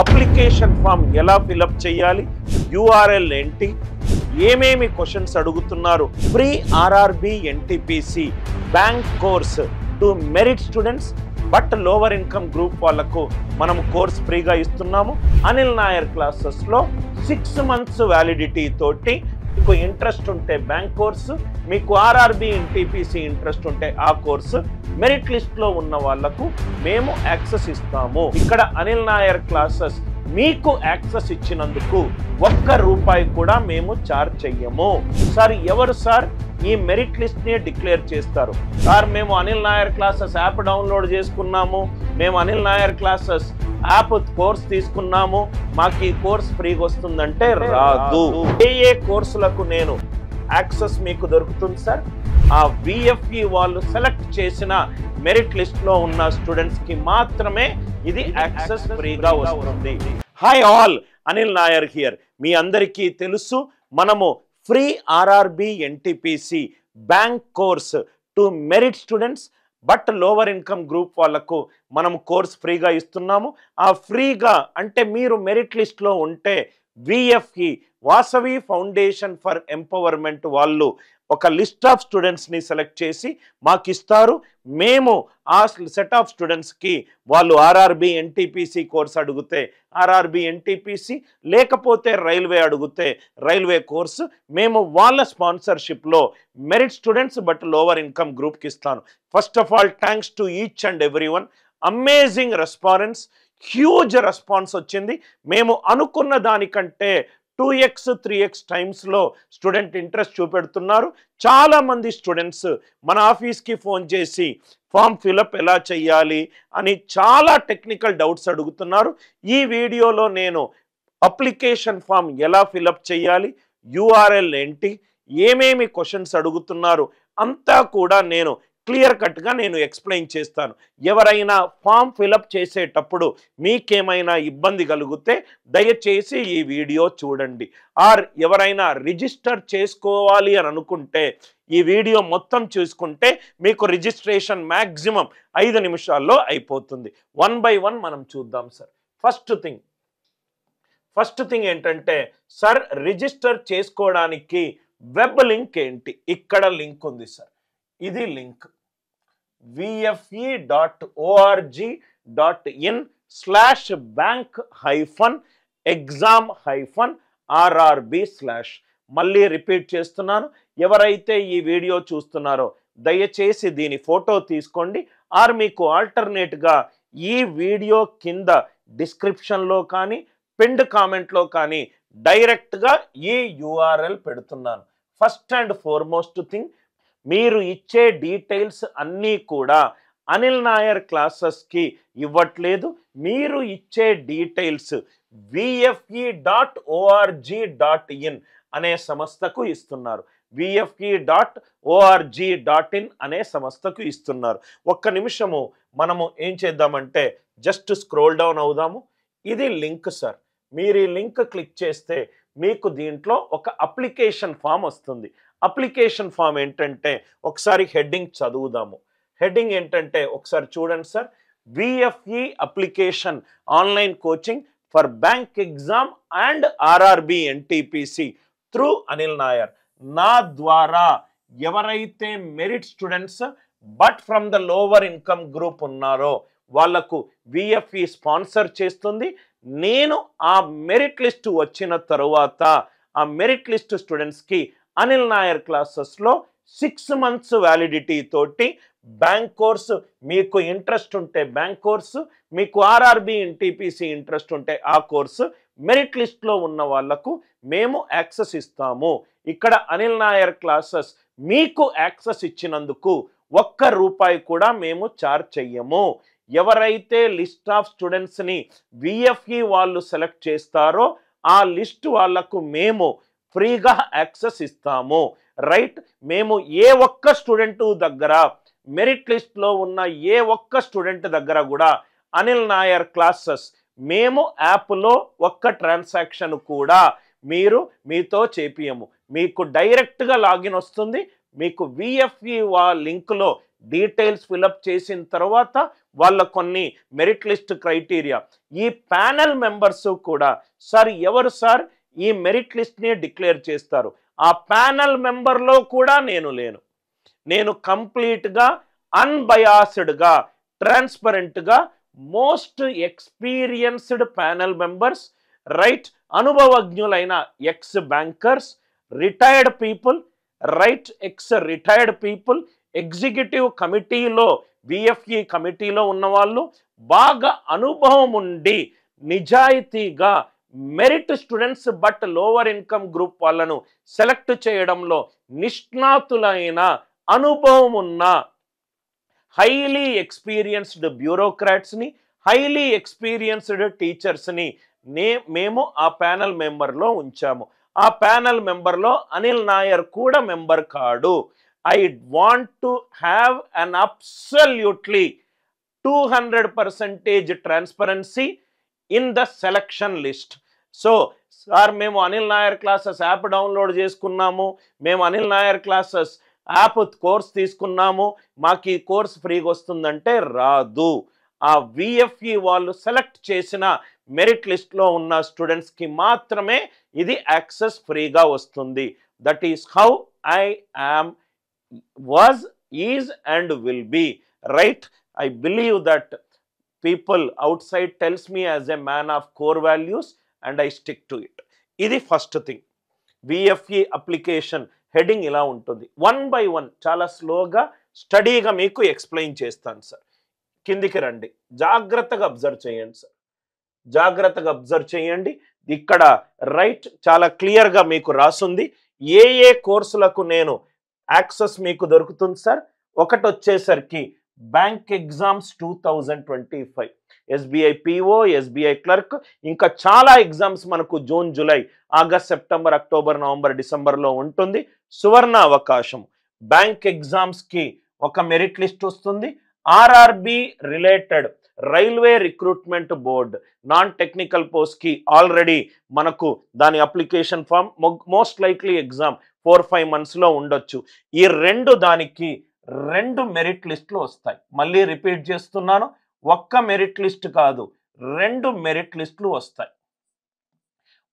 Application form ఎలా fill up చేయాలి, URL ఏంటి, ఏమేమి క్వశ్చన్స్ అడుగుతున్నారు, pre RRB NTPC bank course to merit students but lower income group వాళ్ళకు మనం కోర్స్ ఫ్రీగా ఇస్తున్నాము. అనిల్ నాయర్ క్లాసెస్లో 6 months వ్యాలిడిటీ తోటి మీకు ఇంట్రెస్ట్ ఉంటే బ్యాంక్ కోర్సు, మీకు ఆర్ఆర్బి ఎన్టీపీసీ ఇంట్రెస్ట్ ఉంటే ఆ కోర్సు, మెరిట్ లిస్ట్లో ఉన్న వాళ్లకు మేము యాక్సెస్ ఇస్తాము. ఇక్కడ అనిల్ నాయర్ క్లాసెస్ మీకు యాక్సెస్ ఇచ్చినందుకు ₹1 కూడా మేము చార్జ్ చెయ్యము. సార్ ఎవరు సార్ ఈ మెరిట్ లిస్ట్ ని డిక్లేర్ చేస్తారు? సార్ మేము Anil Nair classes app download చేసుకున్నాము, మేము Anil Nair classes app course తీసుకున్నాము, మాకు ఈ కోర్స్ ఫ్రీగా వస్తుందంటే రాదు. ఏ కోర్సులకు నేను యాక్సెస్ మీకు దొరుకుతుంది సార్? ఆ విఎఫ్ఈ వాళ్ళు సెలెక్ట్ చేసిన మెరిట్ లిస్ట్ లో ఉన్న స్టూడెంట్స్ కి మాత్రమే ఇది యాక్సెస్ ఫ్రీగా వస్తుంది. Hi all, Anil Nair here. మీ అందరికీ తెలుసు మనము free RRB NTPC bank course to merit students but lower income group వాళ్ళకు మనం కోర్స్ ఫ్రీగా ఇస్తున్నాము. ఆ ఫ్రీగా అంటే మీరు మెరిట్ లిస్ట్లో ఉంటే విఎఫ్ఈ వాసవి ఫౌండేషన్ ఫర్ ఎంపవర్మెంట్ వాళ్ళు ఒక లిస్ట్ ఆఫ్ స్టూడెంట్స్ని సెలెక్ట్ చేసి మాకు ఇస్తారు. మేము ఆ సెట్ ఆఫ్ స్టూడెంట్స్కి వాళ్ళు ఆర్ఆర్బి ఎన్టీపీసీ కోర్స్ అడిగితే ఆర్ఆర్బి ఎన్టీపీసీ, లేకపోతే రైల్వే అడిగితే రైల్వే కోర్సు, మేము వాళ్ళ స్పాన్సర్షిప్లో merit students but lower income గ్రూప్కి ఇస్తాను. First of all thanks to each and every one. Amazing response, huge response వచ్చింది. మేము అనుకున్న దానికంటే 2x 3x టైమ్స్లో స్టూడెంట్ ఇంట్రెస్ట్ చూపెడుతున్నారు. చాలామంది స్టూడెంట్స్ మన ఆఫీస్కి ఫోన్ చేసి ఫామ్ ఫిలప్ ఎలా చేయాలి అని చాలా టెక్నికల్ డౌట్స్ అడుగుతున్నారు. ఈ వీడియోలో నేను అప్లికేషన్ ఫామ్ ఎలా ఫిలప్ చేయాలి, యూఆర్ఎల్ ఏంటి, ఏమేమి క్వశ్చన్స్ అడుగుతున్నారు అంతా కూడా నేను క్లియర్ కట్గా నేను ఎక్స్ప్లెయిన్ చేస్తాను. ఎవరైనా ఫామ్ ఫిలప్ చేసేటప్పుడు మీకేమైనా ఇబ్బంది కలిగితే దయచేసి ఈ వీడియో చూడండి. ఆర్ ఎవరైనా రిజిస్టర్ చేసుకోవాలి అని అనుకుంటే ఈ వీడియో మొత్తం చూసుకుంటే మీకు రిజిస్ట్రేషన్ మ్యాక్సిమం 5 నిమిషాల్లో అయిపోతుంది. 1 by 1 మనం చూద్దాం సార్. ఫస్ట్ థింగ్ ఏంటంటే సార్ రిజిస్టర్ చేసుకోవడానికి వెబ్ లింక్ ఏంటి? ఇక్కడ లింక్ ఉంది సార్, ఇది లింక్ vfe.org.in/bank-exam-rrb/ మళ్ళీ రిపీట్ చేస్తున్నాను. ఎవరైతే ఈ వీడియో చూస్తున్నారో దయచేసి దీని ఫోటో తీసుకోండి. ఆర్ మీకు ఆల్టర్నేట్గా ఈ వీడియో కింద డిస్క్రిప్షన్లో కానీ పిన్డ్ కామెంట్లో కానీ డైరెక్ట్గా ఈ యూఆర్ఎల్ పెడుతున్నాను. ఫస్ట్ అండ్ ఫార్మోస్ట్ థింగ్, మీరు ఇచ్చే డీటెయిల్స్ అన్నీ కూడా అనిల్ నాయర్ క్లాసెస్కి ఇవ్వట్లేదు. మీరు ఇచ్చే డీటెయిల్స్ vfe.org.in అనే సంస్థకు ఇస్తున్నారు. vfe.org.in అనే సంస్థకు ఇస్తున్నారు. ఒక్క నిమిషము మనము ఏం చేద్దామంటే జస్ట్ స్క్రోల్ డౌన్ అవుదాము. ఇది లింక్ సార్. మీరు ఈ లింక్ క్లిక్ చేస్తే మీకు దీంట్లో ఒక అప్లికేషన్ ఫామ్ వస్తుంది. అప్లికేషన్ ఫామ్ ఏంటంటే ఒకసారి హెడ్డింగ్ చదువుదాము. హెడ్డింగ్ ఏంటంటే ఒకసారి చూడండి sir. VFE application online coaching for bank exam and RRB NTPC through Anil Nair. నా ద్వారా ఎవరైతే merit students but from the lower income group ఉన్నారో వాళ్లకు విఎఫ్ఈ స్పాన్సర్ చేస్తుంది. నేను ఆ మెరిట్ లిస్ట్ వచ్చిన తరువాత ఆ మెరిట్ లిస్ట్ స్టూడెంట్స్కి అనిల్ నాయర్ క్లాసెస్లో 6 months వ్యాలిడిటీ తోటి బ్యాంక్ కోర్సు, మీకు ఇంట్రెస్ట్ ఉంటే బ్యాంక్ కోర్సు, మీకు ఆర్ఆర్బి ఎన్టీపీసీ ఇంట్రెస్ట్ ఉంటే ఆ కోర్సు, మెరిట్ లిస్ట్లో ఉన్న వాళ్లకు మేము యాక్సెస్ ఇస్తాము. ఇక్కడ అనిల్ నాయర్ క్లాసెస్ మీకు యాక్సెస్ ఇచ్చినందుకు ₹1 కూడా మేము చార్జ్ చెయ్యము. ఎవరైతే లిస్ట్ ఆఫ్ స్టూడెంట్స్ని విఎఫ్ఈ వాళ్ళు సెలెక్ట్ చేస్తారో ఆ లిస్ట్ వాళ్లకు మేము ఫ్రీగా యాక్సెస్ ఇస్తాము. రైట్, మేము ఏ ఒక్క స్టూడెంట్ దగ్గర మెరిట్ లిస్ట్లో ఉన్న ఏ ఒక్క స్టూడెంట్ దగ్గర కూడా అనిల్ నాయర్ క్లాసెస్ మేము యాప్లో ఒక్క ట్రాన్సాక్షన్ కూడా మీతో చేపియము. మీకు డైరెక్ట్గా లాగిన్ వస్తుంది. మీకు విఎఫ్ఈ లింక్లో డీటెయిల్స్ ఫిలప్ చేసిన తర్వాత వాళ్ళ కొన్ని మెరిట్ లిస్ట్ క్రైటీరియా. ఈ ప్యానెల్ మెంబర్స్ కూడా సార్ ఎవరు సార్ ఈ మెరిట్ లిస్ట్ని డిక్లేర్ చేస్తారు? ఆ ప్యానెల్ మెంబర్లో కూడా నేను లేను. నేను కంప్లీట్గా అన్బయాస్డ్గా ట్రాన్స్పరెంట్గా most experienced panel members, right, అనుభవజ్ఞులైన ex bankers, retired people, right, ex retired people, executive కమిటీలో విఎఫ్ఈ కమిటీలో ఉన్నవాళ్ళు, బాగా అనుభవం ఉండి నిజాయితీగా merit students but lower income group వాళ్ళను సెలెక్ట్ చేయడంలో నిష్ణాతులైన అనుభవం ఉన్న హైలీ ఎక్స్పీరియన్స్డ్ బ్యూరోక్రాట్స్ని, హైలీ ఎక్స్పీరియన్స్డ్ టీచర్స్ని మేము ఆ ప్యానెల్ మెంబర్లో ఉంచాము. ఆ ప్యానెల్ మెంబర్లో అనిల్ నాయర్ కూడా మెంబర్ కాడు. I want to have an absolutely 200% transparency in the selection list. So sir మేము Anil Nair classes app download చేసుకున్నాము, మేము Anil Nair classes app course తీసుకున్నాము, మాకు ఈ కోర్స్ ఫ్రీగా వస్తుందంటే రాదు. ఆ విఎఫ్ఈ వాళ్ళు సెలెక్ట్ చేసిన మెరిట్ లిస్ట్లో ఉన్న స్టూడెంట్స్కి మాత్రమే ఇది యాక్సెస్ ఫ్రీగా వస్తుంది. That is how I am, was, is and will be, right. I believe that people outside tells me as a man of core values and I stick to it. ఇది first thing. విఎఫ్ఈ application heading ఇలా ఉంటుంది. 1 by 1 చాలా స్లోగా స్టడీగా మీకు explain చేస్తాను sir. కిందికి రండి, జాగ్రత్తగా అబ్జర్వ్ చేయండి సార్, జాగ్రత్తగా అబ్జర్వ్ చేయండి. ఇక్కడ రైట్ చాలా క్లియర్గా మీకు రాసుంది ఏ ఏ కోర్సులకు నేను యాక్సెస్ మీకు దొరుకుతుంది సార్. ఒకటి వచ్చేసరికి bank exams 2025, SBI PO, SBI clerk, ఇంకా చాలా ఎగ్జామ్స్ మనకు June, July, August, September, October, November, డిసెంబర్లో ఉంటుంది. సువర్ణ అవకాశం. బ్యాంక్ ఎగ్జామ్స్కి ఒక మెరిట్ లిస్ట్ వస్తుంది. RRB related railway recruitment board non technical పోస్ట్కి ఆల్రెడీ మనకు దాని application form, most likely exam 4-5 monthsలో ఉండొచ్చు. ఈ దానికి 2 మెరిట్ లిస్టులు వస్తాయి. మళ్ళీ రిపీట్ చేస్తున్నాను, ఒక్క మెరిట్ లిస్ట్ కాదు, 2 మెరిట్ లిస్టులు వస్తాయి.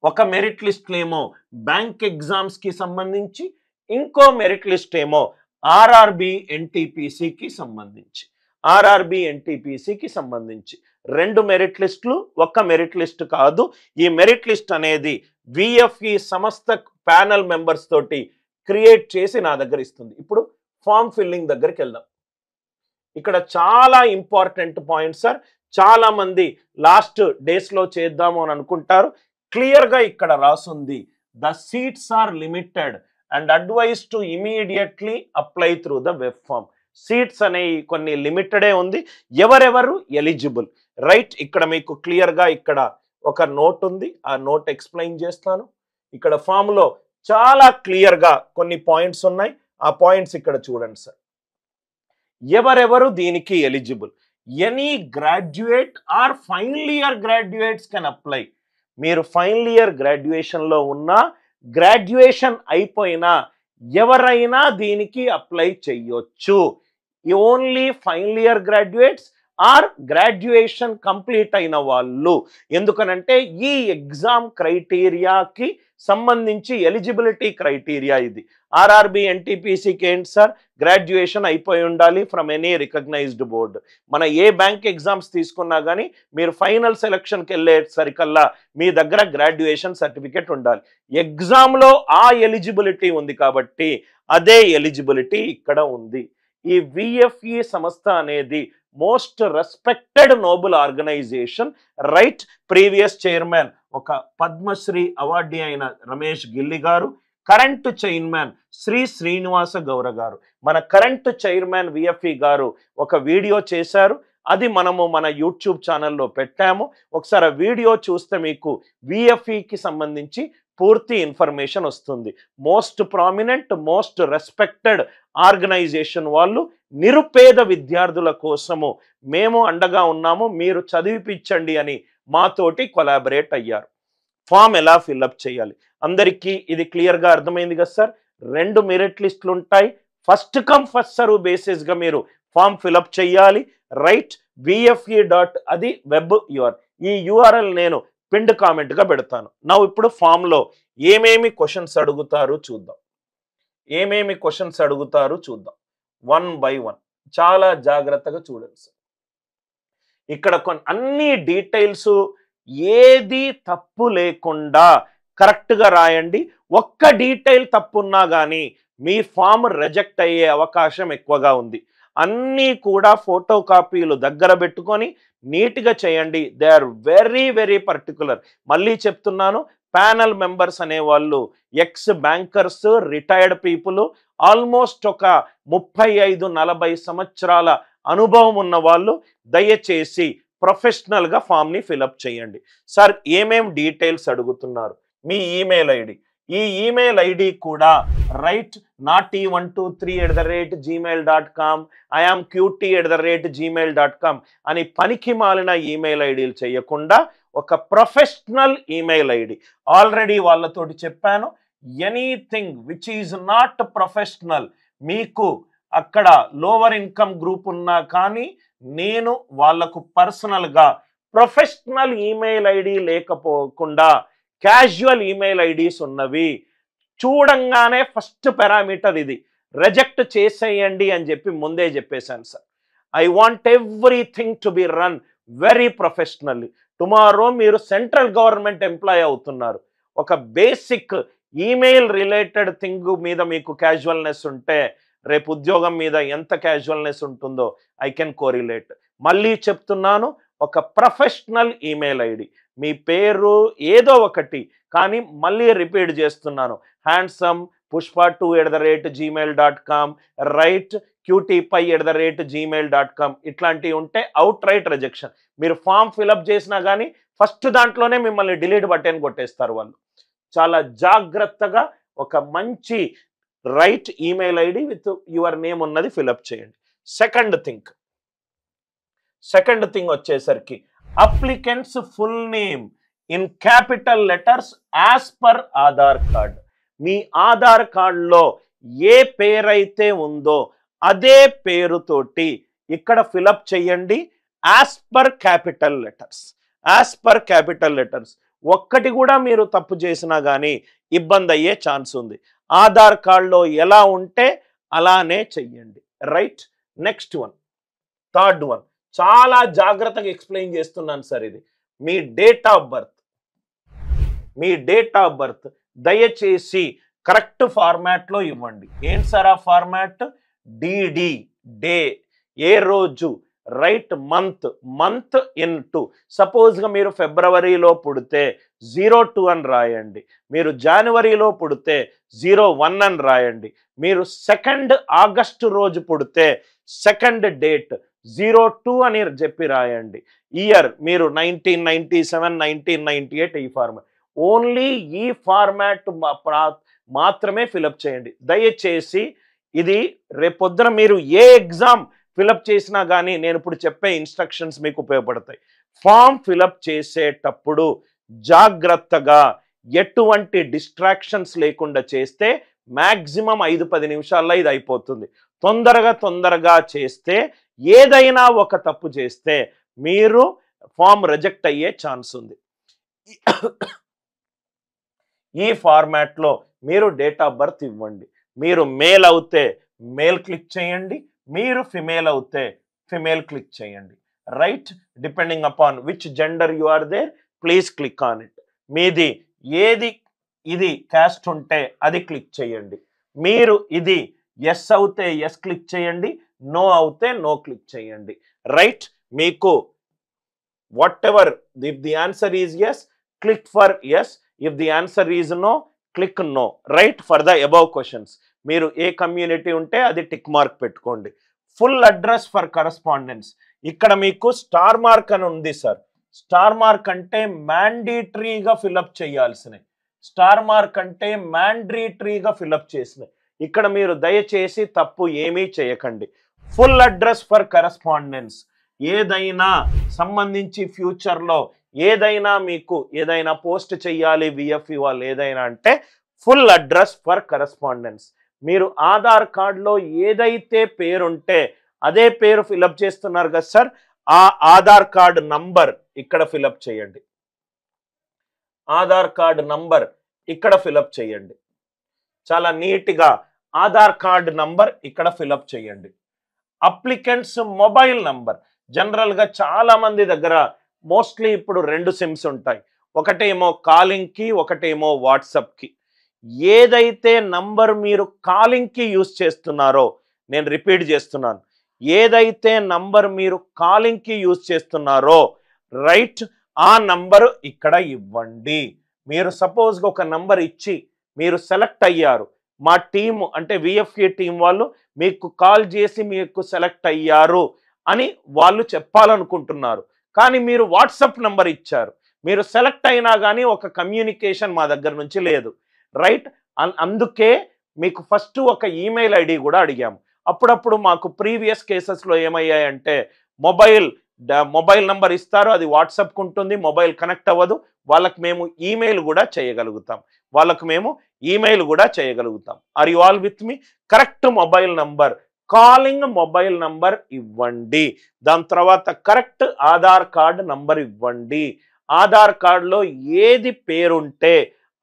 ఒక మెరిట్ లిస్ట్ ఏమో బ్యాంక్ ఎగ్జామ్స్కి సంబంధించి, ఇంకో మెరిట్ లిస్ట్ ఏమో ఆర్ఆర్బి ఎన్టీపీసీకి సంబంధించి. ఆర్ఆర్బి ఎన్టీపీసీకి సంబంధించి 2 మెరిట్ లిస్టులు, ఒక్క మెరిట్ లిస్ట్ కాదు. ఈ మెరిట్ లిస్ట్ అనేది విఎఫ్ఈ సంస్థ ప్యానెల్ మెంబర్స్ తోటి క్రియేట్ చేసి నా దగ్గర ఇస్తుంది. ఇప్పుడు ఫామ్ ఫిల్లింగ్ దగ్గరికి వెళ్దాం. ఇక్కడ చాలా ఇంపార్టెంట్ పాయింట్ సార్. చాలా మంది లాస్ట్ డేస్లో చేద్దాము అని అనుకుంటారు. క్లియర్గా ఇక్కడ రాసుంది, the seats are limited and advise to immediately apply through the web form. Seats అనేవి కొన్ని లిమిటెడే ఉంది. ఎవరెవరు ఎలిజిబుల్, రైట్. ఇక్కడ మీకు క్లియర్గా ఇక్కడ ఒక నోట్ ఉంది, ఆ నోట్ ఎక్స్ప్లెయిన్ చేస్తాను. ఇక్కడ ఫామ్లో చాలా క్లియర్గా కొన్ని పాయింట్స్ ఉన్నాయి. ఆ పాయింట్స్ ఇక్కడ చూడండి సార్. ఎవరెవరు దీనికి eligible? Any graduate or final year graduates can apply. మీరు ఫైనల్ ఇయర్ గ్రాడ్యుయేషన్లో ఉన్నా, గ్రాడ్యుయేషన్ అయిపోయినా ఎవరైనా దీనికి అప్లై చేయొచ్చు. Only final year graduates are graduation complete అయిన వాళ్ళు. ఎందుకనంటే ఈ ఎగ్జామ్ క్రైటీరియాకి సంబంధించి ఎలిజిబిలిటీ క్రైటీరియా ఇది. ఆర్ఆర్బి ఎన్టీపీసీకి ఏంటి సార్? గ్రాడ్యుయేషన్ అయిపోయి ఉండాలి ఫ్రమ్ ఎనీ రికగ్నైజ్డ్ బోర్డు. మన ఏ బ్యాంక్ ఎగ్జామ్స్ తీసుకున్నా కానీ మీరు ఫైనల్ సెలక్షన్కి వెళ్ళేసరికల్లా మీ దగ్గర గ్రాడ్యుయేషన్ సర్టిఫికేట్ ఉండాలి. ఎగ్జామ్లో ఆ ఎలిజిబిలిటీ ఉంది కాబట్టి అదే ఎలిజిబిలిటీ ఇక్కడ ఉంది. ఈ విఎఫ్ఈ సంస్థ అనేది most respected noble organisation, right. Previous chairman ఒక పద్మశ్రీ అవార్డీ అయిన రమేష్ గిల్లి గారు, కరెంట్ చైర్మన్ శ్రీ శ్రీనివాస గౌర గారు. మన కరెంట్ చైర్మన్ విఎఫ్ఈ గారు ఒక వీడియో చేశారు, అది మనము మన యూట్యూబ్ ఛానల్లో పెట్టాము. ఒకసారి ఆ వీడియో చూస్తే మీకు విఎఫ్ఈకి సంబంధించి పూర్తి ఇన్ఫర్మేషన్ వస్తుంది. Most prominent, most respected organisation వాళ్ళు నిరుపేద విద్యార్థుల కోసము మేము అండగా ఉన్నాము, మీరు చదివిపించండి అని మాతోటి కొలాబరేట్ అయ్యారు. ఫామ్ ఎలా ఫిల్అప్ చేయాలి అందరికీ ఇది క్లియర్గా అర్థమైంది కదా సార్. 2 మెరిట్ లిస్టులు ఉంటాయి. ఫస్ట్ కమ్ ఫస్ట్ సర్వ్ బేసిస్గా మీరు ఫామ్ ఫిల్అప్ చేయాలి. రైట్ విఎఫ్ఈ డాట్ అది వెబ్ యూఆర్. ఈ యూఆర్ఎల్ నేను పిన్డ్ కామెంట్గా పెడతాను. నా ఇప్పుడు ఫామ్లో ఏమేమి క్వశ్చన్స్ అడుగుతారు చూద్దాం. ఏమేమి క్వశ్చన్స్ అడుగుతారు చూద్దాం. 1 by 1 చాలా జాగ్రత్తగా చూడండి సార్. ఇక్కడ అన్ని డీటెయిల్స్ ఏది తప్పు లేకుండా కరెక్ట్గా రాయండి. ఒక్క డీటెయిల్ తప్పున్నా కానీ మీ ఫామ్ రిజెక్ట్ అయ్యే అవకాశం ఎక్కువగా ఉంది. అన్నీ కూడా ఫోటో కాపీలు దగ్గర పెట్టుకొని నీట్గా చేయండి. They are very very particular. మళ్ళీ చెప్తున్నాను, ప్యానల్ మెంబర్స్ అనేవాళ్ళు ex bankers, retired people, almost ఒక 35-40 సంవత్సరాల అనుభవం ఉన్న వాళ్ళు దయచేసి ప్రొఫెషనల్గా ఫామ్ని ఫిలప్ చేయండి. సార్ ఏమేం డీటెయిల్స్ అడుగుతున్నారు? మీ ఈమెయిల్ ఐడి, ఈ ఈమెయిల్ ఐడి కూడా రైట్ naughty123@gmail.com, iamqt@gmail.com అని పనికి మాలిన ఈమెయిల్ ఐడీలు చేయకుండా ఒక ప్రొఫెషనల్ ఈమెయిల్ ఐడి. ఆల్రెడీ వాళ్ళతోటి చెప్పాను, anything which is not professional, మీకు అక్కడ లోవర్ ఇన్కమ్ గ్రూప్ ఉన్నా కానీ నేను వాళ్లకు పర్సనల్గా ప్రొఫెషనల్ ఈమెయిల్ ఐడి లేకపోకుండా క్యాజువల్ ఈమెయిల్ ఐడీస్ ఉన్నవి చూడంగానే ఫస్ట్ పారామీటర్ ఇది రిజెక్ట్ చేసేయండి అని చెప్పి ముందే చెప్పేశాను sir. I want everything to be run very professionally. Tomorrow మీరు సెంట్రల్ గవర్నమెంట్ ఎంప్లాయ్ అవుతున్నారు, ఒక బేసిక్ ఈమెయిల్ రిలేటెడ్ థింగ్ మీద మీకు క్యాజువల్నెస్ ఉంటే రేపు ఉద్యోగం మీద ఎంత క్యాజువల్నెస్ ఉంటుందో ఐ కెన్ కోరిలేట్. మళ్ళీ చెప్తున్నాను, ఒక ప్రొఫెషనల్ ఈమెయిల్ ఐడి, మీ పేరు ఏదో ఒకటి, కానీ మళ్ళీ రిపీట్ చేస్తున్నాను, హ్యాండ్సమ్ pushpa2@gmail.com, రైట్ qtpi@gmail.com ఇట్లాంటివి ఉంటే అవుట్ రైట్ రిజెక్షన్. మీరు ఫామ్ ఫిలప్ చేసినా కానీ ఫస్ట్ దాంట్లోనే మిమ్మల్ని డిలీట్ బటన్ కొట్టేస్తారు వాళ్ళు. చాలా జాగ్రత్తగా ఒక మంచి right email ID with your name ఉన్నది ఫిలప్ చేయండి. సెకండ్ థింగ్ వచ్చేసరికి applicants full name in capital letters as per Aadhaar card. మీ ఆధార్ కార్డులో ఏ పేరైతే ఉందో అదే పేరుతోటి ఇక్కడ ఫిలప్ చేయండి as per capital letters. As per capital letters ఒక్కటి కూడా మీరు తప్పు చేసినా కానీ ఇబ్బంది అయ్యే ఛాన్స్ ఉంది. ఆధార్ కార్డులో ఎలా ఉంటే అలానే చెయ్యండి. Right, next one, third one, చాలా జాగ్రత్తగా ఎక్స్ప్లెయిన్ చేస్తున్నాను సార్. ఇది మీ డేట్ ఆఫ్ బర్త్ దయచేసి కరెక్ట్ ఫార్మాట్లో ఇవ్వండి. ఏంటి సార్ ఆ ఫార్మాట్? డిడి, డే, ఏ రోజు, రైట్ మంత్ ఇన్ 2. సపోజ్గా మీరు ఫిబ్రవరిలో పుడితే 02 అని రాయండి, మీరు జనవరిలో పుడితే 01 అని రాయండి, మీరు 2 ఆగస్టు రోజు పుడితే 2 డేట్ 02 అని చెప్పి రాయండి. ఇయర్ మీరు 1997, 1998 ఈ ఫార్మాట్. ఓన్లీ ఈ ఫార్మాట్ మాత్రమే ఫిలప్ చేయండి దయచేసి. ఇది రేపొద్దున మీరు ఏ ఎగ్జామ్ ఫిలప్ చేసినా కానీ నేను ఇప్పుడు చెప్పే ఇన్స్ట్రక్షన్స్ మీకు ఉపయోగపడతాయి. ఫామ్ ఫిలప్ చేసేటప్పుడు జాగ్రత్తగా ఎటువంటి డిస్ట్రాక్షన్స్ లేకుండా చేస్తే మ్యాక్సిమం 5-10 నిమిషాల్లో ఇది అయిపోతుంది. తొందరగా చేస్తే ఏదైనా ఒక తప్పు చేస్తే మీరు ఫామ్ రిజెక్ట్ అయ్యే ఛాన్స్ ఉంది. ఈ ఫార్మాట్లో మీరు డేట్ ఆఫ్ బర్త్ ఇవ్వండి. మీరు మేల్ అవుతే మేల్ క్లిక్ చేయండి, మీరు ఫిమేల్ అవుతే ఫిమేల్ క్లిక్ చేయండి. Right, depending upon which gender you are there please click on it. మీది ఏది ఇది క్యాస్ట్ ఉంటే అది క్లిక్ చేయండి. మీరు ఇది ఎస్ అవుతే ఎస్ క్లిక్ చేయండి, నో అవుతే నో క్లిక్ చేయండి. రైట్, మీకు whatever if the answer is yes click for yes, if the answer is no click no. Right, for the above questions మీరు ఏ కమ్యూనిటీ ఉంటే అది టిక్ మార్క్ పెట్టుకోండి. Full address for correspondence, ఇక్కడ మీకు star mark అని ఉంది sir. Star mark అంటే మ్యాండేటరీగా ఫిలప్ చేయాల్సినవి, స్టార్ మార్క్ అంటే మ్యాండేటరీగా ఫిలప్ చేసినవి. ఇక్కడ మీరు దయచేసి తప్పు ఏమీ చేయకండి. ఫుల్ అడ్రస్ ఫర్ కరస్పాండెన్స్ ఏదైనా సంబంధించి ఫ్యూచర్లో ఏదైనా మీకు ఏదైనా పోస్ట్ చేయాలి విఎఫ్ఈ వాళ్ళు ఏదైనా అంటే ఫుల్ అడ్రస్ ఫర్ కరస్పాండెన్స్. మీరు ఆధార్ కార్డులో ఏదైతే పేరుంటే అదే పేరు ఫిలప్ చేస్తున్నారు కదా సార్, ఆ ఆధార్ కార్డ్ నంబర్ ఇక్కడ ఫిలప్ చేయండి. ఆధార్ కార్డ్ నంబర్ ఇక్కడ ఫిలప్ చేయండి. చాలా నీట్గా ఆధార్ కార్డ్ నంబర్ ఇక్కడ ఫిలప్ చేయండి. అప్లికెంట్స్ మొబైల్ నంబర్, జనరల్గా చాలా మంది దగ్గర మోస్ట్లీ ఇప్పుడు 2 సిమ్స్ ఉంటాయి. ఒకటేమో కాలింగ్కి, ఒకటేమో వాట్సాప్కి. ఏదైతే నంబర్ మీరు కాలింగ్కి యూజ్ చేస్తున్నారో, నేను రిపీట్ చేస్తున్నాను, ఏదైతే నంబర్ మీరు కాలింగ్కి యూజ్ చేస్తున్నారో రైట్, ఆ నంబరు ఇక్కడ ఇవ్వండి. మీరు సపోజ్గా ఒక నంబర్ ఇచ్చి మీరు సెలెక్ట్ అయ్యారు, మా టీము అంటే విఎఫ్ఏ టీం వాళ్ళు మీకు కాల్ చేసి మీకు సెలెక్ట్ అయ్యారు అని వాళ్ళు చెప్పాలనుకుంటున్నారు. కానీ మీరు వాట్సాప్ నంబర్ ఇచ్చారు, మీరు సెలెక్ట్ అయినా కానీ ఒక కమ్యూనికేషన్ మా దగ్గర నుంచి లేదు రైట్. అందుకే మీకు ఫస్ట్ ఒక ఈమెయిల్ ఐడి కూడా అడిగాము. అప్పుడప్పుడు మాకు ప్రీవియస్ కేసెస్లో ఏమయ్యాయంటే మొబైల్ నంబర్ ఇస్తారు, అది వాట్సాప్కి ఉంటుంది, మొబైల్ కనెక్ట్ అవ్వదు. వాళ్ళకి మేము ఈమెయిల్ కూడా చేయగలుగుతాం, are you all with me? Correct mobile number, calling mobile number ఇవ్వండి. దాని తర్వాత కరెక్ట్ ఆధార్ కార్డ్ నంబర్ ఇవ్వండి. ఆధార్ కార్డులో ఏది పేరుంటే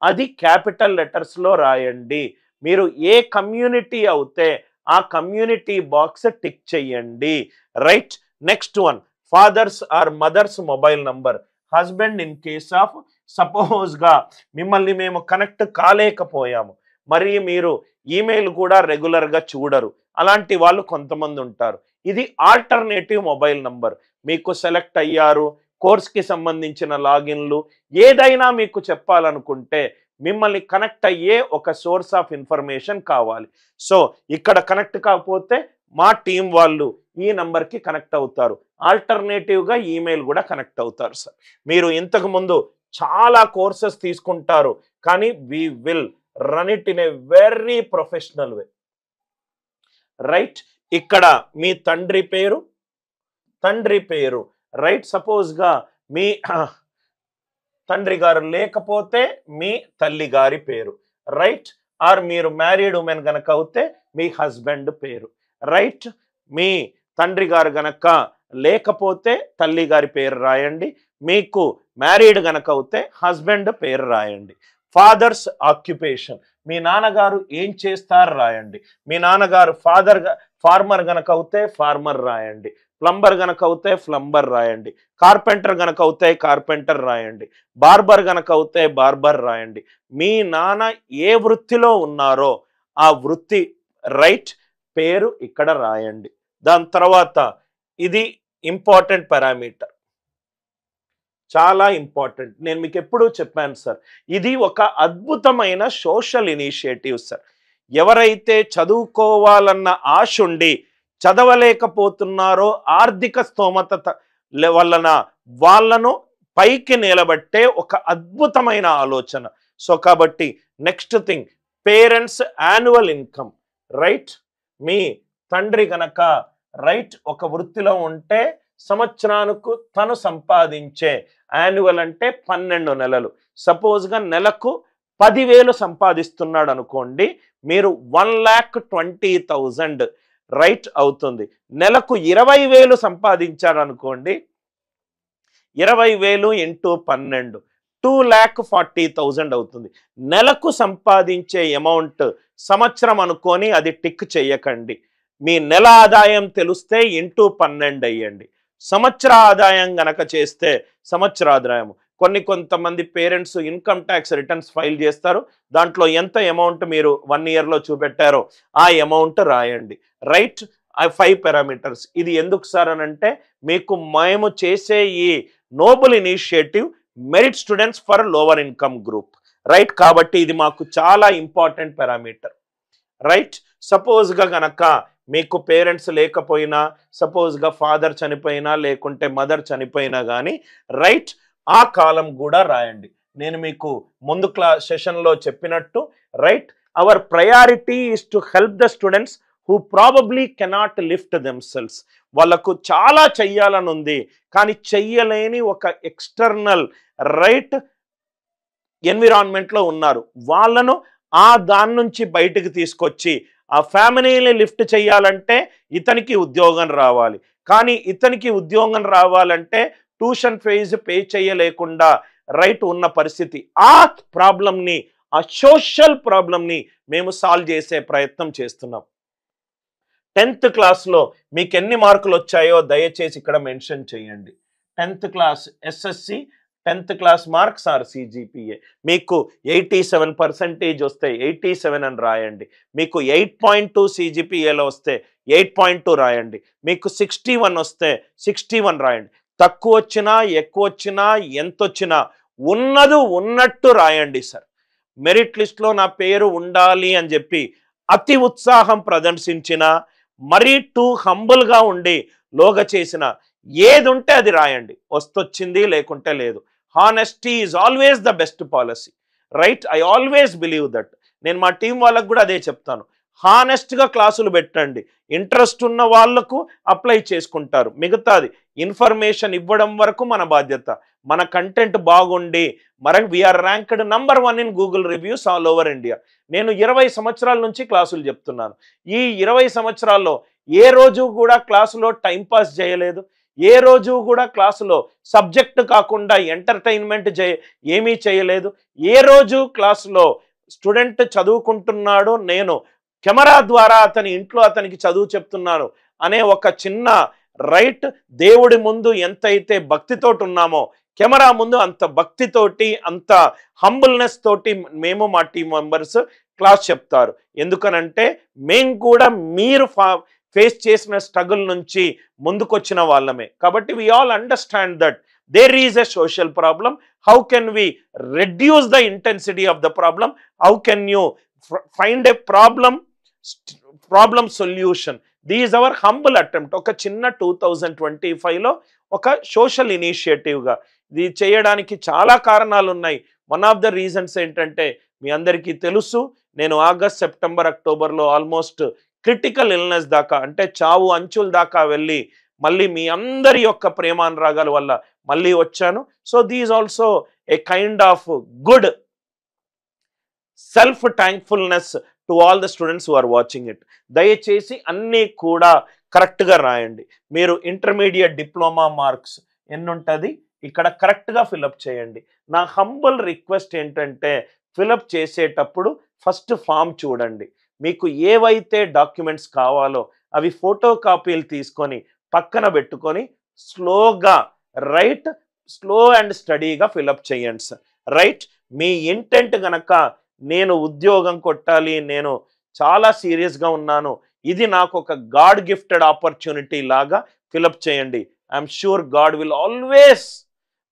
అది క్యాపిటల్ లెటర్స్లో రాయండి. మీరు ఏ కమ్యూనిటీ అవుతే ఆ కమ్యూనిటీ బాక్స్ టిక్ చేయండి right. Next one, father's or mother's mobile number. Husband in case of సపోజ్గా మిమ్మల్ని మేము కనెక్ట్ కాలేకపోయాము, మరి మీరు ఈమెయిల్ కూడా రెగ్యులర్గా చూడరు, అలాంటి వాళ్ళు కొంతమంది ఉంటారు. ఇది ఆల్టర్నేటివ్ మొబైల్ నంబర్. మీకు సెలెక్ట్ అయ్యారు, కోర్స్కి సంబంధించిన లాగిన్లు ఏదైనా మీకు చెప్పాలనుకుంటే మిమ్మల్ని కనెక్ట్ అయ్యే ఒక సోర్స్ ఆఫ్ ఇన్ఫర్మేషన్ కావాలి. సో ఇక్కడ కనెక్ట్ కాకపోతే మా టీం వాళ్ళు ఈ నంబర్కి కనెక్ట్ అవుతారు. ఆల్టర్నేటివ్గా ఈమెయిల్ కూడా కనెక్ట్ అవుతారు సార్. మీరు ఇంతకుముందు చాలా కోర్సెస్ తీసుకుంటారు, కానీ we will run it in a very professional way right. ఇక్కడ మీ తండ్రి పేరు రైట్. సపోజ్గా మీ తండ్రి గారు లేకపోతే మీ తల్లి గారి పేరు రైట్. ఆర్ మీరు మ్యారీడ్ ఉమెన్ గనక అవుతే మీ హస్బెండ్ పేరు రైట్. మీ తండ్రి గారు గనక లేకపోతే తల్లి గారి పేరు రాయండి. మీకు మ్యారీడ్ గనక అవుతే హస్బెండ్ పేరు రాయండి. ఫాదర్స్ ఆక్యుపేషన్, మీ నాన్నగారు ఏం చేస్తారు రాయండి. మీ నాన్నగారు ఫార్మర్ గనక అవుతే ఫార్మర్ రాయండి. ప్లంబర్ గనక అవుతే ప్లంబర్ రాయండి. కార్పెంటర్ గనక అవుతే కార్పెంటర్ రాయండి. బార్బర్ గనక అవుతే బార్బర్ రాయండి. మీ నాన్న ఏ వృత్తిలో ఉన్నారో ఆ వృత్తి రైట్ పేరు ఇక్కడ రాయండి. దాని తర్వాత ఇది ఇంపార్టెంట్ పారామీటర్, చాలా ఇంపార్టెంట్. నేను మీకు ఎప్పుడూ చెప్పాను సార్, ఇది ఒక అద్భుతమైన సోషల్ ఇనిషియేటివ్ సార్. ఎవరైతే చదువుకోవాలన్న ఆశ ఉండి చదవలేకపోతున్నారో, ఆర్థిక స్తోమత వలన వాళ్ళను పైకి నిలబట్టే ఒక అద్భుతమైన ఆలోచన. సో కాబట్టి next thing, parents annual income right. మీ తండ్రి గనక రైట్ ఒక వృత్తిలో ఉంటే సంవత్సరానికి తను సంపాదించే, యాన్యువల్ అంటే 12 నెలలు, సపోజ్గా నెలకు 10,000 సంపాదిస్తున్నాడు అనుకోండి, మీరు 1,20,000 రైట్ అవుతుంది. నెలకు 20,000 సంపాదించాడు అనుకోండి, 20,000 ఇంటూ 12 2,40,000 అవుతుంది. నెలకు సంపాదించే అమౌంట్ సంవత్సరం అనుకొని అది టిక్ చేయకండి. మీ నెల ఆదాయం తెలిస్తే ఇంటూ 12 అయ్యండి. సంవత్సర ఆదాయం గనక చేస్తే సంవత్సర ఆదాయం. కొంతమంది parents income tax returns file చేస్తారు, దాంట్లో ఎంత అమౌంట్ మీరు 1 ఇయర్లో చూపెట్టారో ఆ అమౌంట్ రాయండి రైట్. 5 పారామీటర్స్. ఇది ఎందుకు సార్ అని అంటే, మీకు మేము చేసే ఈ noble initiative merit students for lower income group right. కాబట్టి ఇది మాకు చాలా ఇంపార్టెంట్ పారామీటర్ రైట్. సపోజ్గా గనక మీకు పేరెంట్స్ లేకపోయినా, సపోజ్గా ఫాదర్ చనిపోయినా లేకుంటే మదర్ చనిపోయినా కానీ రైట్ ఆ కాలం కూడా రాయండి. నేను మీకు ముందు సెషన్లో చెప్పినట్టు right, our priority is to help the students who probably cannot lift themselves. వాళ్ళకు చాలా చెయ్యాలని ఉంది కానీ చెయ్యలేని ఒక ఎక్స్టర్నల్ రైట్ ఎన్విరాన్మెంట్లో ఉన్నారు. వాళ్ళను దాని నుంచి బయటకు తీసుకొచ్చి ఆ ఫ్యామిలీని లిఫ్ట్ చేయాలంటే ఇతనికి ఉద్యోగం రావాలి. కానీ ఇతనికి ఉద్యోగం రావాలంటే ట్యూషన్ ఫీజు పే చేయలేకుండా రైట్ ఉన్న పరిస్థితి. ఆ ప్రాబ్లంని, ఆ సోషల్ ప్రాబ్లంని మేము సాల్వ్ చేసే ప్రయత్నం చేస్తున్నాం. 10th క్లాస్లో మీకు ఎన్ని మార్కులు వచ్చాయో దయచేసి ఇక్కడ మెన్షన్ చేయండి. 10th class SSC 10th class marks or CGPA. మీకు 87% వస్తే 87 అని రాయండి. మీకు 8.2 సిజిపిఏలో వస్తే 8.2 రాయండి. మీకు 61 వస్తే 61 రాయండి. తక్కువ వచ్చినా ఎక్కువ వచ్చినా ఎంత వచ్చినా ఉన్నది ఉన్నట్టు రాయండి సార్. మెరిట్ లిస్ట్లో నా పేరు ఉండాలి అని చెప్పి అతి ఉత్సాహం ప్రదర్శించిన, మరీ టూ హంబుల్గా ఉండి లోగా చేసిన ఏది ఉంటే అది రాయండి. వస్తొచ్చింది లేకుంటే లేదు. Honesty is always the best policy, right? I always believe that. నేను మా టీం వాళ్ళకు కూడా అదే చెప్తాను. హానెస్ట్గా క్లాసులు పెట్టండి. ఇంట్రెస్ట్ ఉన్న వాళ్ళకు అప్లై చేసుకుంటారు. మిగతాది ఇన్ఫర్మేషన్ ఇవ్వడం వరకు మన బాధ్యత. మన కంటెంట్ బాగుండి we're ranked number 1 in Google reviews all over India. నేను 20 సంవత్సరాల నుంచి క్లాసులు చెప్తున్నాను. ఈ 20 సంవత్సరాల్లో ఏ రోజు కూడా క్లాసులో టైంపాస్ చేయలేదు. ఏ రోజు కూడా క్లాసులో సబ్జెక్ట్ కాకుండా ఎంటర్టైన్మెంట్ ఏమీ చేయలేదు. ఏ రోజు క్లాసులో స్టూడెంట్ చదువుకుంటున్నాడు, నేను కెమెరా ద్వారా అతని ఇంట్లో అతనికి చదువు చెప్తున్నాను అనే ఒక చిన్న రైట్, దేవుడి ముందు ఎంతైతే భక్తితోటి ఉన్నామో కెమెరా ముందు అంత భక్తితోటి, అంత హంబుల్నెస్ తోటి మేము మా టీం మెంబర్స్ క్లాస్ చెప్తారు. ఎందుకనంటే మేము కూడా మీరు ఫేస్ చేసిన స్ట్రగుల్ నుంచి ముందుకొచ్చిన వాళ్ళమే. కాబట్టి we all understand that there is a social problem. How can we reduce the intensity of the problem? How can you find a problem solution? This is our humble attempt. ఒక చిన్న 2025లో ఒక social ఇనిషియేటివ్గా ఇది చేయడానికి చాలా కారణాలు ఉన్నాయి. One of the reasons ఏంటంటే మీ అందరికీ తెలుసు, నేను ఆగస్ట్, సెప్టెంబర్, అక్టోబర్లో ఆల్మోస్ట్ క్రిటికల్ ఇల్నెస్ దాకా, అంటే చావు అంచుల దాకా వెళ్ళి మళ్ళీ మీ అందరి యొక్క ప్రేమానురాగాల వల్ల మళ్ళీ వచ్చాను. So these also a kind of good self thankfulness to all the students who are watching it. దయచేసి అన్నీ కూడా కరెక్ట్గా రాయండి. మీరు ఇంటర్మీడియట్ డిప్లొమా మార్క్స్ ఎన్ని ఉంటుంది ఇక్కడ కరెక్ట్గా ఫిలప్ చేయండి. నా హంబుల్ రిక్వెస్ట్ ఏంటంటే ఫిలప్ చేసేటప్పుడు ఫస్ట్ ఫామ్ చూడండి. మీకు ఏవైతే డాక్యుమెంట్స్ కావాలో అవి ఫోటో కాపీలు తీసుకొని పక్కన పెట్టుకొని స్లోగా రైట్, స్లో అండ్ స్టడీగా ఫిలప్ చేయండి సార్. రైట్, మీ ఇంటెంట్ గనక నేను ఉద్యోగం కొట్టాలి, నేను చాలా సీరియస్గా ఉన్నాను, ఇది నాకు ఒక గాడ్ గిఫ్టెడ్ ఆపర్చునిటీ లాగా ఫిలప్ చేయండి. I'm sure God will always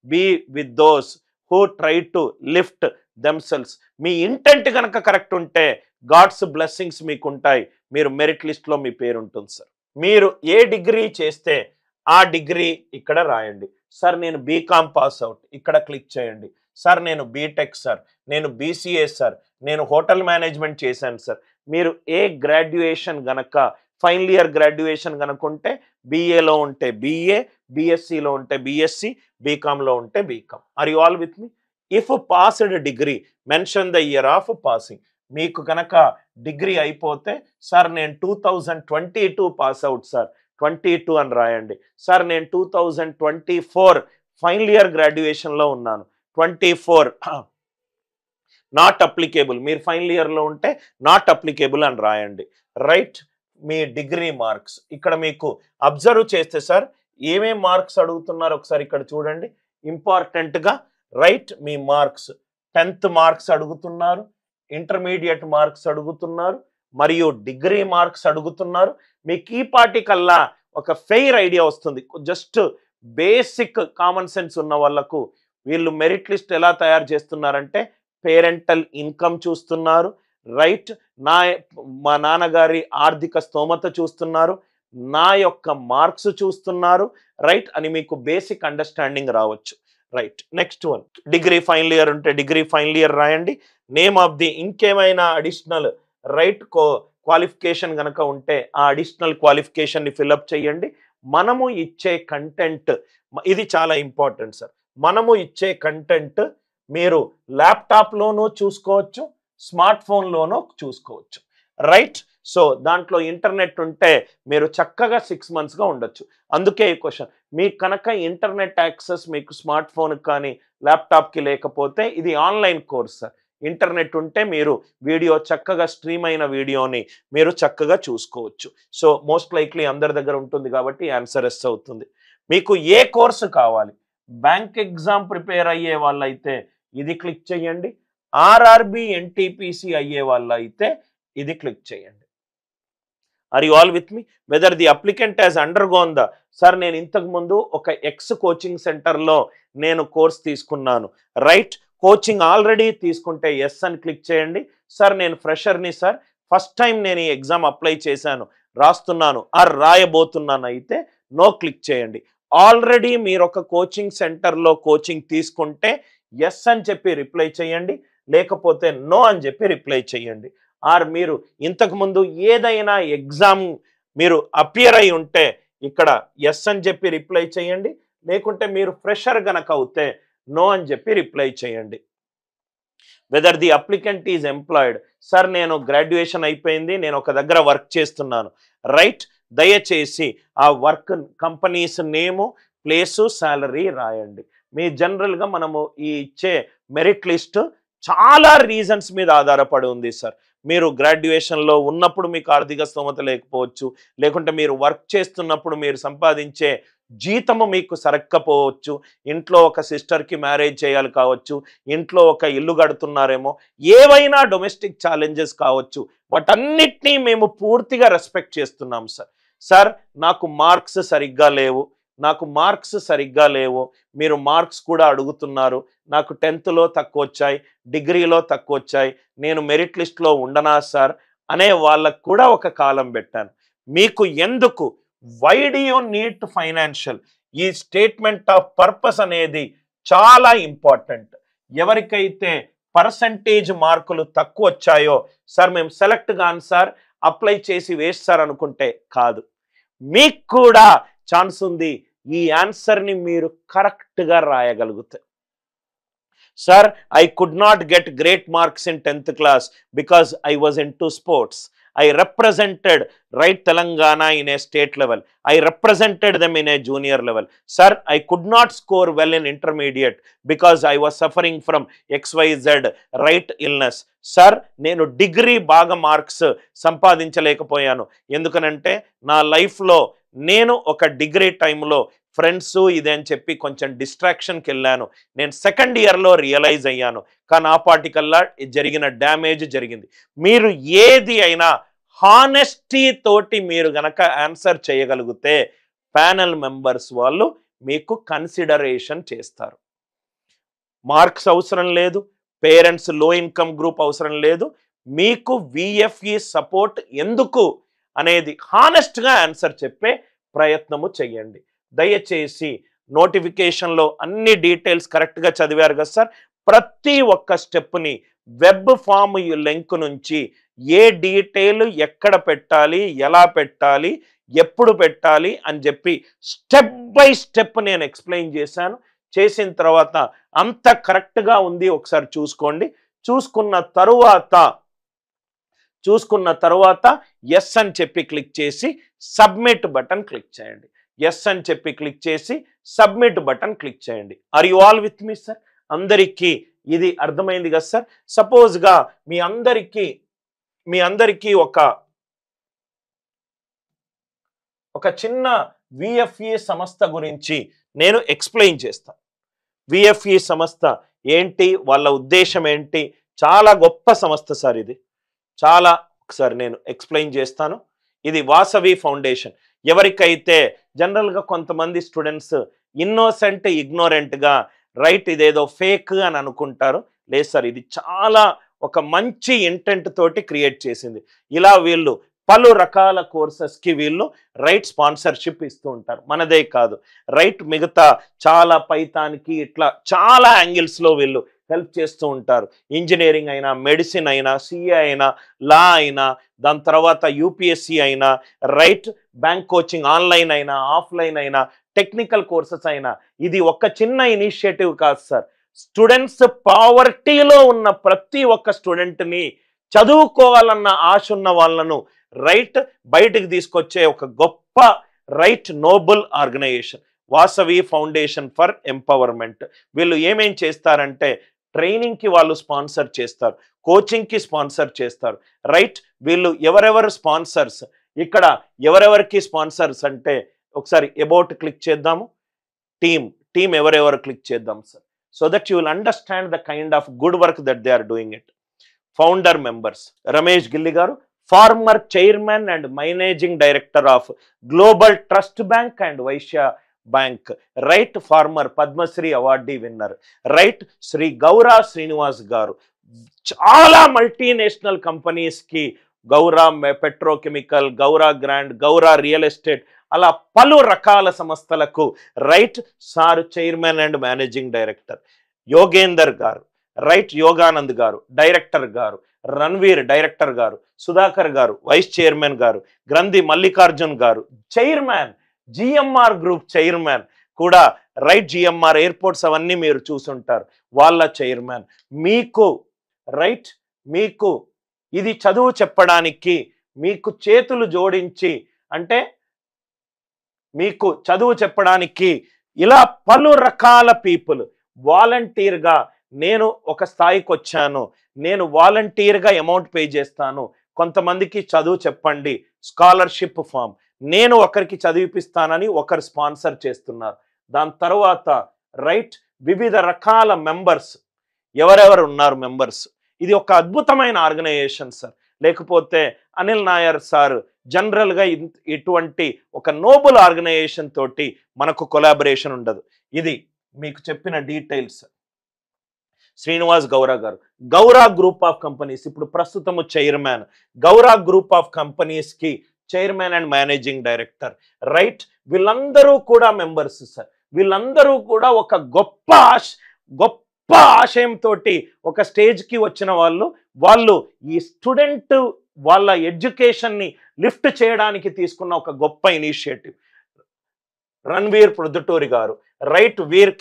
be with those who try to lift themselves. మీ ఇంటెంట్ కనుక కరెక్ట్ ఉంటే గాడ్స్ బ్లెస్సింగ్స్ మీకు ఉంటాయి. మీరు మెరిట్ లిస్ట్లో మీ పేరు ఉంటుంది సార్. మీరు ఏ డిగ్రీ చేస్తే ఆ డిగ్రీ ఇక్కడ రాయండి. సార్ నేను బీకామ్ పాస్ అవుట్, ఇక్కడ క్లిక్ చేయండి. సార్ నేను బీటెక్ సార్, నేను బీసీఏ సార్, నేను హోటల్ మేనేజ్మెంట్ చేశాను సార్. మీరు ఏ గ్రాడ్యుయేషన్ గనక ఫైనల్ ఇయర్ గ్రాడ్యుయేషన్ గనక ఉంటే బీఏలో ఉంటే బీఏ, బీఎస్సీలో ఉంటే బీఎస్సీ, బీకామ్లో ఉంటే BCom. Are you all with me? If passed degree mention the year of passing. మీకు కనుక డిగ్రీ అయిపోతే సార్ నేను 2022 పాస్ అవుట్ సార్, 22 అని రాయండి. సార్ నేను 2024 ఫైనల్ ఇయర్ గ్రాడ్యుయేషన్లో ఉన్నాను, 24 నాట్ అప్లికేబుల్. మీరు ఫైనల్ ఇయర్లో ఉంటే నాట్ అప్లికేబుల్ అని రాయండి. రైట్, మీ డిగ్రీ మార్క్స్ ఇక్కడ మీకు అబ్జర్వ్ చేస్తే సార్ ఏమేం మార్క్స్ అడుగుతున్నారు ఒకసారి ఇక్కడ చూడండి ఇంపార్టెంట్గా. రైట్, మీ మార్క్స్ 10th మార్క్స్ అడుగుతున్నారు, ఇంటర్మీడియట్ మార్క్స్ అడుగుతున్నారు, మరియు డిగ్రీ మార్క్స్ అడుగుతున్నారు. మీకు ఈ పార్టీ కల్లా ఒక ఫెయిర్ ఐడియా వస్తుంది. జస్ట్ బేసిక్ కామన్ సెన్స్ ఉన్న వాళ్ళకు వీళ్ళు మెరిట్ లిస్ట్ ఎలా తయారు చేస్తున్నారంటే పేరెంటల్ ఇన్కమ్ చూస్తున్నారు, రైట్, మా నాన్నగారి ఆర్థిక స్తోమత చూస్తున్నారు, నా యొక్క మార్క్స్ చూస్తున్నారు, రైట్ అని మీకు బేసిక్ అండర్స్టాండింగ్ రావచ్చు. Right, next one degree final year ఉంటే డిగ్రీ ఫైనల్ ఇయర్ రాయండి. నేమ్ ఆఫ్ ది ఇంకేమైనా అడిషనల్ రైట్ క్వాలిఫికేషన్ కనుక ఉంటే ఆ అడిషనల్ క్వాలిఫికేషన్ని ఫిల్అప్ చేయండి. మనము ఇచ్చే కంటెంట్ ఇది చాలా ఇంపార్టెంట్ సార్. మనము ఇచ్చే కంటెంట్ మీరు ల్యాప్టాప్లోనూ చూసుకోవచ్చు, స్మార్ట్ ఫోన్లోనూ చూసుకోవచ్చు. రైట్, సో దాంట్లో ఇంటర్నెట్ ఉంటే మీరు చక్కగా 6 monthsగా ఉండొచ్చు. అందుకే ఈ క్వశ్చన్. మీకు కనుక ఇంటర్నెట్ యాక్సెస్ మీకు స్మార్ట్ ఫోన్కి కానీ ల్యాప్టాప్కి లేకపోతే ఇది ఆన్లైన్ కోర్స్ సార్. ఇంటర్నెట్ ఉంటే మీరు వీడియో చక్కగా స్ట్రీమ్ అయిన వీడియోని మీరు చక్కగా చూసుకోవచ్చు. సో మోస్ట్ లైక్లీ అందరి దగ్గర ఉంటుంది కాబట్టి ఆన్సర్ ఎస్ అవుతుంది. మీకు ఏ కోర్సు కావాలి? బ్యాంక్ ఎగ్జామ్ ప్రిపేర్ అయ్యే వాళ్ళైతే ఇది క్లిక్ చేయండి. ఆర్ఆర్బి ఎన్టీపీసీ అయ్యే వాళ్ళైతే ఇది క్లిక్ చేయండి. Are you all with me? Whether the applicant has undergone the sir నేను ఇంతకు ముందు ఒక ఎక్స్ కోచింగ్ సెంటర్లో నేను కోర్స్ తీసుకున్నాను, రైట్? కోచింగ్ ఆల్రెడీ తీసుకుంటే ఎస్ అని క్లిక్ చేయండి. సార్ నేను ఫ్రెషర్ని సార్, ఫస్ట్ టైం నేను ఈ ఎగ్జామ్ అప్లై చేశాను, రాస్తున్నాను ఆర్ రాయబోతున్నాను అయితే నో క్లిక్ చేయండి. ఆల్రెడీ మీరు ఒక కోచింగ్ సెంటర్లో కోచింగ్ తీసుకుంటే ఎస్ అని చెప్పి రిప్లై చేయండి, లేకపోతే నో అని చెప్పి రిప్లై చేయండి. ఆర్ మీరు ఇంతకుముందు ఏదైనా ఎగ్జామ్ మీరు అపియర్ అయి ఉంటే ఇక్కడ ఎస్ అని చెప్పి రిప్లై చేయండి, లేకుంటే మీరు ఫ్రెషర్ గనక అవుతే నో అని చెప్పి రిప్లై చేయండి. Whether the applicant is employed sir నేను గ్రాడ్యుయేషన్ అయిపోయింది, నేను ఒక దగ్గర వర్క్ చేస్తున్నాను, రైట్? దయచేసి ఆ work companies name, place, salary రాయండి. మీ జనరల్గా మనము ఈ ఇచ్చే మెరిట్ లిస్ట్ చాలా రీజన్స్ మీద ఆధారపడి ఉంది సార్. మీరు గ్రాడ్యుయేషన్లో ఉన్నప్పుడు మీకు ఆర్థిక స్తోమత లేకపోవచ్చు, లేకుంటే మీరు వర్క్ చేస్తున్నప్పుడు మీరు సంపాదించే జీతము మీకు సరక్కపోవచ్చు, ఇంట్లో ఒక సిస్టర్కి మ్యారేజ్ చేయాలి కావచ్చు, ఇంట్లో ఒక ఇల్లు కడుతున్నారేమో, ఏవైనా డొమెస్టిక్ ఛాలెంజెస్ కావచ్చు, వాటన్నిటినీ మేము పూర్తిగా రెస్పెక్ట్ చేస్తున్నాం సార్. సార్ నాకు మార్క్స్ సరిగ్గా లేవు, నాకు మార్క్స్ సరిగ్గా లేవు, మీరు మార్క్స్ కూడా అడుగుతున్నారు, నాకు 10thలో తక్కువ వచ్చాయి, డిగ్రీలో తక్కువ వచ్చాయి, నేను మెరిట్ లిస్ట్లో ఉండనా సార్ అనే వాళ్ళకు కూడా ఒక కాలం పెట్టాను. మీకు ఎందుకు why do you need financial, ఈ స్టేట్మెంట్ ఆఫ్ పర్పస్ అనేది చాలా ఇంపార్టెంట్. ఎవరికైతే పర్సంటేజ్ మార్కులు తక్కువ వచ్చాయో సార్ మేము సెలెక్ట్ కాను సార్, అప్లై చేసి వేస్ట్ సార్ అనుకుంటే కాదు, మీకు కూడా ఛాన్స్ ఉంది ఈ ఆన్సర్ని మీరు కరెక్ట్గా రాయగలిగితే. Sir, I could not get great marks in 10th class because I was into sports. I represented right Telangana in a state level. I represented them in a junior level. Sir, I could not score well in intermediate because I was suffering from XYZ right illness. Sir, నేను degree బాగా marks సంపాదించలేకపోయాను, ఎందుకనంటే నా లైఫ్లో నేను ఒక degree టైంలో friends ఇదే అని చెప్పి కొంచెం డిస్ట్రాక్షన్కి వెళ్ళాను, నేను సెకండ్ ఇయర్లో రియలైజ్ అయ్యాను, కానీ ఆ పార్టికల్లా జరిగిన డ్యామేజ్ జరిగింది. మీరు ఏది అయినా హానెస్టీ తోటి మీరు గనక ఆన్సర్ చేయగలిగితే ప్యానెల్ మెంబర్స్ వాళ్ళు మీకు కన్సిడరేషన్ చేస్తారు. మార్క్స్ అవసరం లేదు, పేరెంట్స్ లో ఇన్కమ్ గ్రూప్ అవసరం లేదు, మీకు విఎఫ్ఈ సపోర్ట్ ఎందుకు అనేది హానెస్ట్గా ఆన్సర్ చెప్పే ప్రయత్నము చెయ్యండి. దయచేసి నోటిఫికేషన్లో అన్ని డీటెయిల్స్ కరెక్ట్గా చదివారు కదా సార్. ప్రతి ఒక్క స్టెప్ని వెబ్ ఫామ్ లింక్ నుంచి ఏ డీటెయిల్ ఎక్కడ పెట్టాలి, ఎలా పెట్టాలి, ఎప్పుడు పెట్టాలి అని చెప్పి స్టెప్ బై స్టెప్ నేను ఎక్స్ప్లెయిన్ చేశాను. చేసిన తర్వాత అంత కరెక్ట్గా ఉంది ఒకసారి చూసుకోండి. చూసుకున్న తరువాత ఎస్ అని చెప్పి క్లిక్ చేసి సబ్మిట్ బటన్ క్లిక్ చేయండి. ఎస్ అని చెప్పి క్లిక్ చేసి సబ్మిట్ బటన్ క్లిక్ చేయండి. Are you all with me sir? అందరికీ ఇది అర్థమైంది కదా సార్? సపోజ్గా మీ అందరికీ ఒక చిన్న విఎఫ్ఈ సంస్థ గురించి నేను ఎక్స్ప్లెయిన్ చేస్తాను. విఎఫ్ఈ సంస్థ ఏంటి, వాళ్ళ ఉద్దేశం ఏంటి? చాలా గొప్ప సంస్థ సార్ ఇది. చాలా ఒకసారి నేను ఎక్స్ప్లెయిన్ చేస్తాను. ఇది వాసవి ఫౌండేషన్. ఎవరికైతే జనరల్గా కొంతమంది స్టూడెంట్స్ ఇన్నోసెంట్ ఇగ్నోరెంట్గా రైట్ ఇదేదో ఫేక్ అని అనుకుంటారు. లేదు సార్, ఇది చాలా ఒక మంచి ఇంటెంట్ తోటి క్రియేట్ చేసింది. ఇలా వీళ్ళు పలు రకాల కోర్సెస్కి వీళ్ళు రైట్ స్పాన్సర్షిప్ ఇస్తూ ఉంటారు. మనదే కాదు, రైట్ మిగతా చాలా పైథాన్కి ఇట్లా చాలా యాంగిల్స్లో వీళ్ళు హెల్ప్ చేస్తూ ఉంటారు. ఇంజనీరింగ్ అయినా, మెడిసిన్ అయినా, సిఏ అయినా, లా అయినా, దాని తర్వాత యూపీఎస్సి అయినా, రైట్ బ్యాంక్ కోచింగ్ ఆన్లైన్ అయినా, ఆఫ్లైన్ అయినా, టెక్నికల్ కోర్సెస్ అయినా, ఇది ఒక చిన్న ఇనిషియేటివ్ కాదు సార్. స్టూడెంట్స్ పావర్టీలో ఉన్న ప్రతి ఒక్క స్టూడెంట్ని చదువుకోవాలన్న ఆశ ఉన్న వాళ్ళను రైట్ బయటికి తీసుకొచ్చే ఒక గొప్ప right noble organisation Vasavi Foundation for Empowerment. వీళ్ళు ఏమేం చేస్తారంటే ట్రైనింగ్కి వాళ్ళు స్పాన్సర్ చేస్తారు, కోచింగ్కి స్పాన్సర్ చేస్తారు. రైట్ వీళ్ళు ఎవరెవరు స్పాన్సర్స్, ఇక్కడ ఎవరెవరికి స్పాన్సర్స్ అంటే ఒకసారి అబౌట్ క్లిక్ చేద్దాము. టీమ్ ఎవరెవరు క్లిక్ చేద్దాం sir, so that you will understand the kind of good work that they are doing it. Founder members Ramesh Gilli garu, former chairman and managing director of global trust bank and Vaishya bank. Right former Padmashri awardee winner. Right Shri Goura Srinivas garu, చాలా multinational కంపెనీస్కి Goura petrochemical, Goura grand, Goura real estate, అలా పలు రకాల సంస్థలకు right sir chairman and managing director. Yogender గారు, right Yoganand గారు director గారు, Ranveer director గారు, సుధాకర్ గారు వైస్ చైర్మన్ గారు, గ్రంథి మల్లికార్జున్ గారు చైర్మన్, జిఎంఆర్ గ్రూప్ చైర్మన్ కూడా. రైట్ జిఎంఆర్ ఎయిర్పోర్ట్స్ అవన్నీ మీరు చూసుంటారు, వాళ్ళ చైర్మన్. మీకు ఇది చదువు చెప్పడానికి మీకు చేతులు జోడించి, అంటే మీకు చదువు చెప్పడానికి ఇలా పలు రకాల పీపుల్ వాలంటీర్గా, నేను ఒక స్థాయికి వచ్చాను, నేను వాలంటీర్గా అమౌంట్ పే చేస్తాను, కొంతమందికి చదువు చెప్పండి, స్కాలర్షిప్ ఫామ్, నేను ఒకరికి చదివిపిస్తానని ఒకరు స్పాన్సర్ చేస్తున్నారు. దాని తర్వాత రైట్ వివిధ రకాల మెంబర్స్, ఎవరెవరు ఉన్నారు మెంబర్స్. ఇది ఒక అద్భుతమైన ఆర్గనైజేషన్ సార్, లేకపోతే అనిల్ నాయర్ సార్ జనరల్గా ఇటువంటి ఒక నోబుల్ ఆర్గనైజేషన్ తోటి మనకు కొలాబరేషన్ ఉండదు. ఇది మీకు చెప్పిన డీటెయిల్స్. శ్రీనివాస్ గౌరా గారు, గౌరా గ్రూప్ ఆఫ్ కంపెనీస్, ఇప్పుడు ప్రస్తుతము చైర్మన్, గౌరా గ్రూప్ ఆఫ్ కంపెనీస్కి chairman and managing director. Right వీళ్ళందరూ కూడా మెంబర్స్ సార్, వీళ్ళందరూ కూడా ఒక గొప్ప ఆశయంతో ఒక స్టేజ్కి వచ్చిన వాళ్ళు ఈ స్టూడెంట్ వాళ్ళ ఎడ్యుకేషన్ని లిఫ్ట్ చేయడానికి తీసుకున్న ఒక గొప్ప initiative. Ranveer Proddaturi garu, right Veer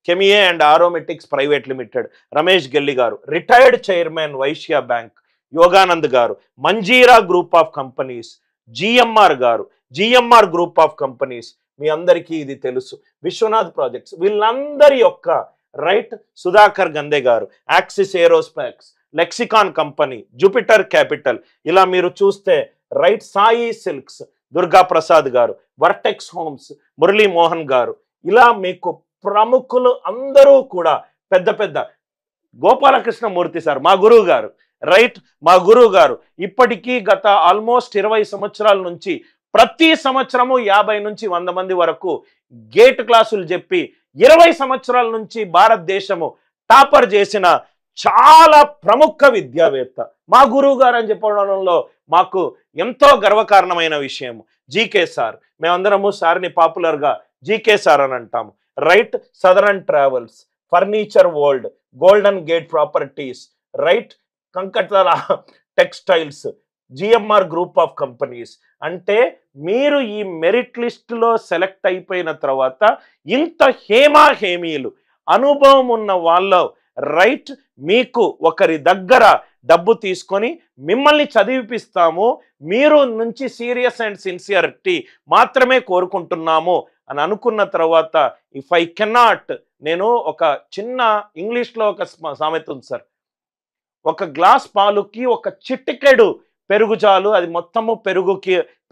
Chemie and aromatics private limited. Ramesh Gelli garu retired chairman Vaishya bank. Yoganand garu Manjeera group of companies. GMR garu GMR group of companies, మీ అందరికీ ఇది తెలుసు. విశ్వనాథ్ ప్రాజెక్ట్స్, వీళ్ళందరి యొక్క right Sudhakar Gande garu Axis aerospace, Lexicon company, Jupiter capital, ఇలా మీరు చూస్తే right Sai silks, Durga Prasad garu, Vertex homes, Murali Mohan గారు, ఇలా మీకు ప్రముఖులు అందరూ కూడా పెద్ద గోపాలకృష్ణమూర్తి సార్ మా గురువు గారు. రైట్ మా గురువు గారు ఇప్పటికీ గత ఆల్మోస్ట్ 20 సంవత్సరాల నుంచి ప్రతి సంవత్సరము 50 నుంచి 100 మంది వరకు గేట్ క్లాసులు చెప్పి 20 సంవత్సరాల నుంచి భారతదేశము టాపర్ చేసిన చాలా ప్రముఖ విద్యావేత్త మా గురువు గారు అని చెప్పడంలో మాకు ఎంతో గర్వకారణమైన విషయం. జీకే సార్, మేమందరము సార్ని పాపులర్గా జీకే సార్ అని అంటాము. Right southern travels, furniture world, golden gate properties, right Kankatla textiles, GMR group of companies. అంటే మీరు ఈ మెరిట్ లిస్టులో సెలెక్ట్ అయిపోయిన తర్వాత ఇంత హేమీలు అనుభవం ఉన్న వాళ్ళు రైట్ మీకు ఒకరి దగ్గర డబ్బు తీసుకొని మిమ్మల్ని చదివిపిస్తాము, మీరు నుంచి సీరియస్ అండ్ సిన్సియరిటీ మాత్రమే కోరుకుంటున్నాము అని అనుకున్న తర్వాత ఇఫ్ ఐ కెనాట్, నేను ఒక చిన్న ఇంగ్లీష్లో ఒక సామెత ఉంది సార్, ఒక గ్లాస్ పాలుకి ఒక చిటికెడు పెరుగు చాలు, అది మొత్తము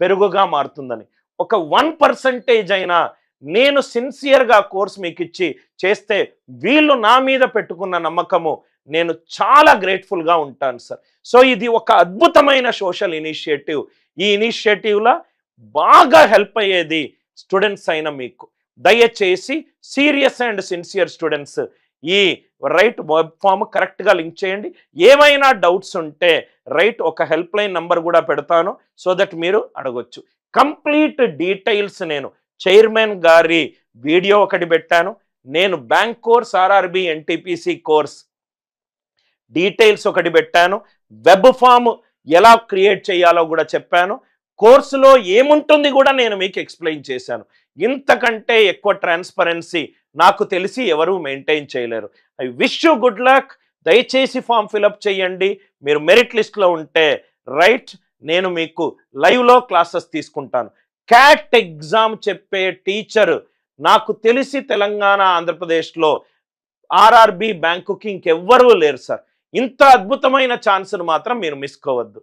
పెరుగుగా మారుతుందని. ఒక 1% అయినా నేను సిన్సియర్గా కోర్స్ మీకు ఇచ్చి చేస్తే వీళ్ళు నా మీద పెట్టుకున్న నమ్మకము నేను చాలా గ్రేట్ఫుల్గా ఉంటాను సార్. సో ఇది ఒక అద్భుతమైన సోషల్ ఇనిషియేటివ్. ఈ ఇనిషియేటివ్లో బాగా హెల్ప్ అయ్యేది స్టూడెంట్స్ అయిన మీకు. దయచేసి సీరియస్ అండ్ సిన్సియర్ స్టూడెంట్స్ ఈ రైట్ వెబ్ ఫామ్ కరెక్ట్గా లింక్ చేయండి. ఏమైనా డౌట్స్ ఉంటే రైట్ ఒక హెల్ప్ లైన్ నంబర్ కూడా పెడతాను, సో దట్ మీరు అడగొచ్చు. కంప్లీట్ డీటెయిల్స్ నేను చైర్మన్ గారి వీడియో ఒకటి పెట్టాను, నేను bank course RRB NTPC course details ఒకటి పెట్టాను, వెబ్ ఫామ్ ఎలా క్రియేట్ చేయాలో కూడా చెప్పాను, కోర్సులో ఏముంటుంది కూడా నేను మీకు ఎక్స్ప్లెయిన్ చేశాను. ఇంతకంటే ఎక్కువ ట్రాన్స్పరెన్సీ నాకు తెలిసి ఎవరు మెయింటైన్ చేయలేరు. I wish you good luck. దయచేసి ఫామ్ ఫిలప్ చేయండి. మీరు మెరిట్ లిస్ట్లో ఉంటే రైట్ నేను మీకు లైవ్లో క్లాసెస్ తీసుకుంటాను. క్యాట్ ఎగ్జామ్ చెప్పే టీచర్ నాకు తెలిసి తెలంగాణ ఆంధ్రప్రదేశ్లో ఆర్ఆర్బి బ్యాంకుకి ఇంకెవ్వరూ లేరు సార్. ఇంత అద్భుతమైన ఛాన్స్ను మాత్రం మీరు మిస్ కావద్దు.